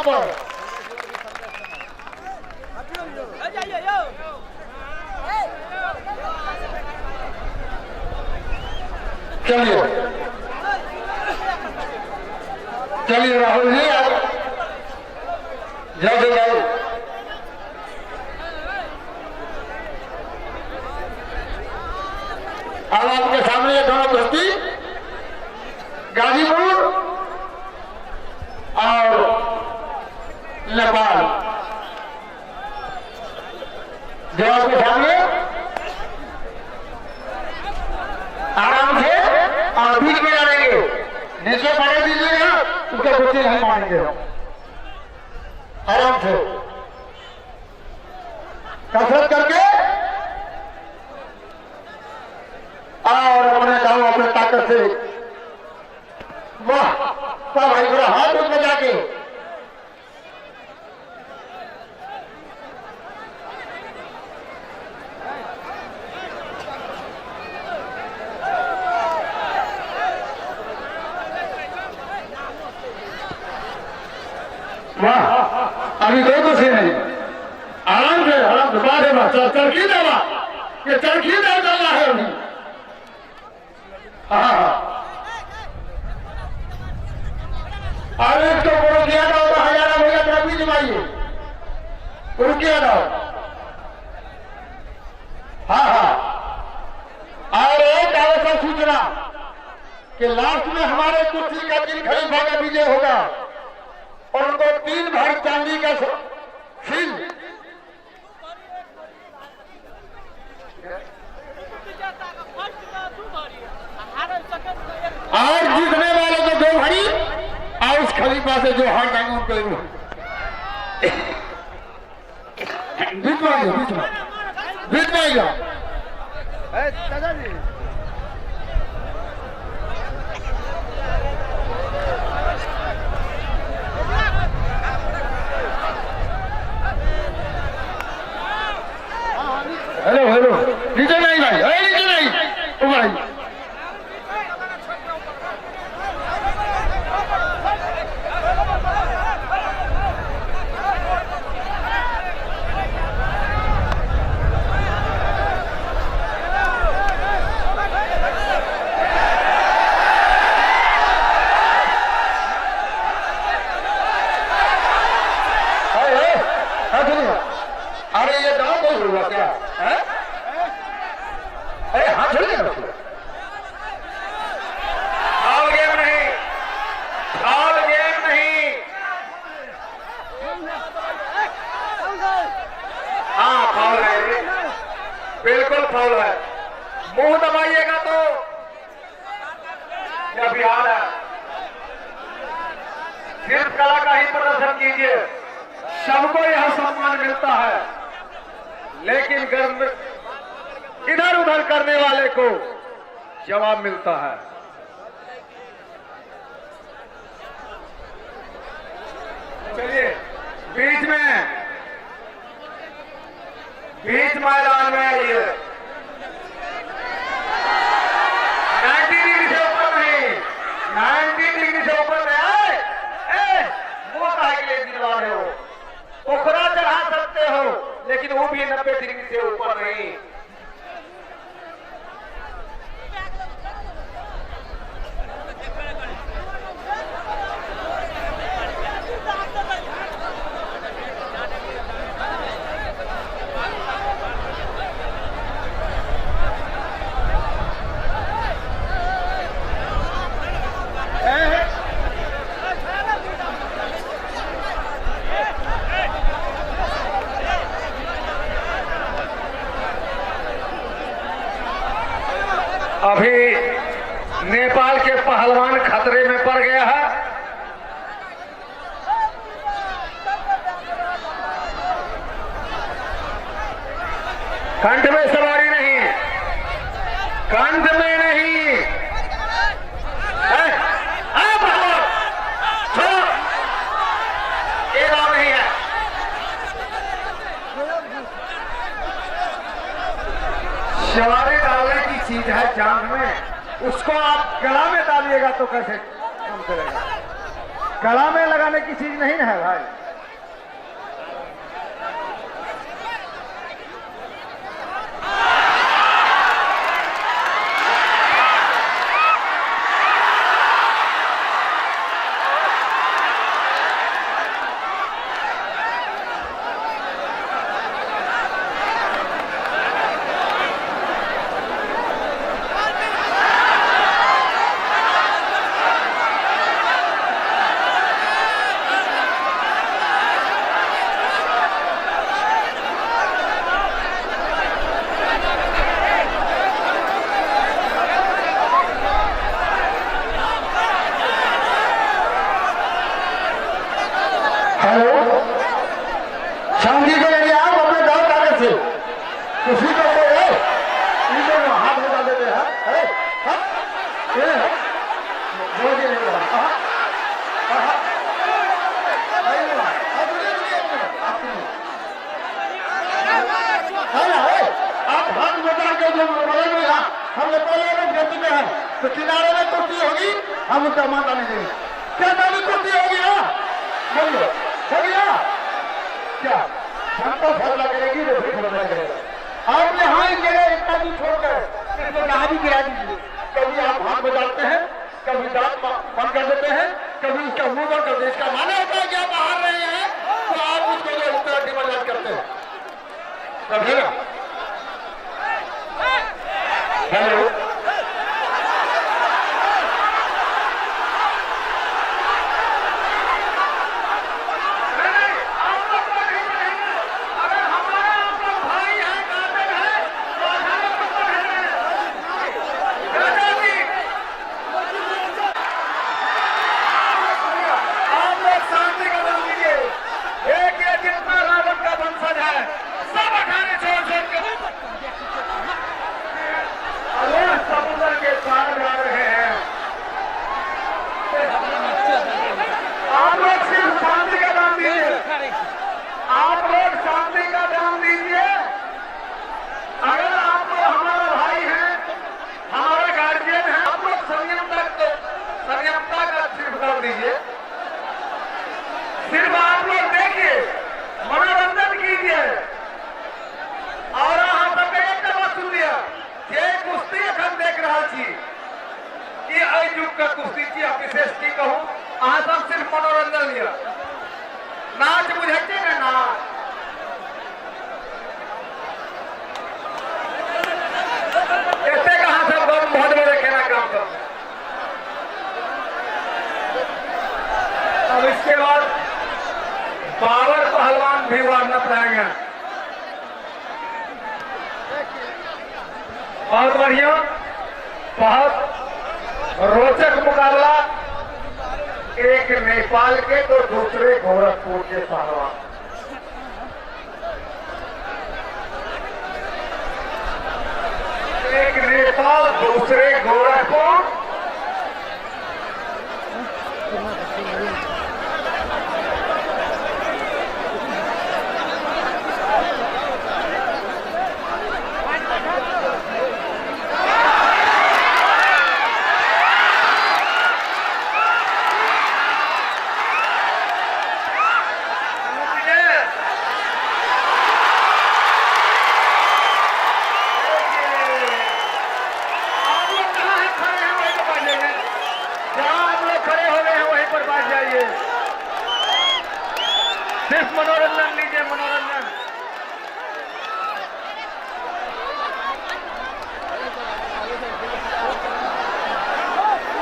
पर। चलिए चलिए राहुल जी आप जल्द जाओ। अब आपके सामने ये दोनों कुश्ती गाजीपुर और नेपाल जो आपके सामने आराम से और बीच में लड़ेंगे। नीचे पड़े दीजिएगा उसके कुश्ती नहीं मानेंगे। आराम से कसरत करके और अपने गाँव अपने ताकत से। वाह वाह भाई पूरा हाथ में जाके वाह अभी दो कुछ नहीं। आराम से बात चरखी दवा ये चरखी दवा चल रहा है अभी। अरे इसको रुकिया दो तो हजारा भैया तेरा बीच माइए रुकिया दो। हाँ और एक आवश्यक सूचना कि लास्ट में हमारे कुश्ती का 3 खलीफा का विजय होगा और उनको 3 भारी चांदी का सील और जीतने वाले को 2 भारी और उस खलीफा से जो हार जाएंगे उनको बीच में आएगा। हेलो नीचे नहीं भाई, अरे नीचे नहीं ओ भाई। अरे ये गाँव बहुत हुआ क्या है? अरे हाथ छोड़िए फाउल गेम नहीं, फाउल गेम नहीं। हाँ फाउल है, बिल्कुल फाउल है। मुंह दबाइएगा तो यह बिहार है। सिर्फ कला का ही प्रदर्शन कीजिए, सबको यह सम्मान मिलता है, लेकिन इधर उधर करने वाले को जवाब मिलता है। चलिए बीच मैदान में आइए। 90 डिग्री से ऊपर नहीं, 90 डिग्री से ऊपर में आए। वो काहे के लिए दिलवा रहे हो? पोखरा चढ़ा सकते हो लेकिन वो भी 90 डिग्री से ऊपर नहीं। अभी नेपाल के पहलवान खतरे में पड़ गया है। कंठ में सवारी नहीं, कंठ में नहीं। ये गाँव नहीं है। सवारी डालने की चीज है जांग में, उसको आप गला में डालिएगा तो कैसे काम करेगा? गला में लगाने की चीज नहीं है भाई। शांति के लिए आप अपने गाँव कागज से किसी को हाथ बता देते हैं। आप हाथ बता के जो हमने पहले लोग दे चुके हैं तो किनारे में कुर्सी होगी, हम उसका माता नहीं देंगे। क्या दादी कुर्सी होगी? बोलिए बोलिए क्या जनता फैसला करेगी? आप यहाँ ही गिरे इतना दूर छोड़कर यहाँ भी गिरा दीजिए। कभी आप हाथ बजाते हैं, कभी दांत बंद कर देते हैं, कभी उसका मुंह बंद कर देते। इसका माना होता है कि आप बाहर रहे हैं तो आप उसको जो उत्तर डिमांड करते हैं। समझेगा? हेलो सिर्फ आप लोग देखिए, मनोरंजन कीजिए। और अहाँ सबके एक बात सुन लिया, जे कुश्ती अखन देख रहा छी ई एहि युग के कुश्ती छी। आ विशेष की कहूँ, अहाँ सब सिर्फ मनोरंजन लिया। नाच बुझे छी ने नाच, ऐसे कहाँ सब गम बहुत बड़े खेला काम करते। अब इसके बाद पावर पहलवान भी वार्न कराएंगे। बहुत बढ़िया, बहुत रोचक मुकाबला। एक नेपाल के तो दूसरे गोरखपुर के पहलवान। एक नेपाल दूसरे गोरखपुर। सिर्फ मनोरंजन लीजिए, मनोरंजन।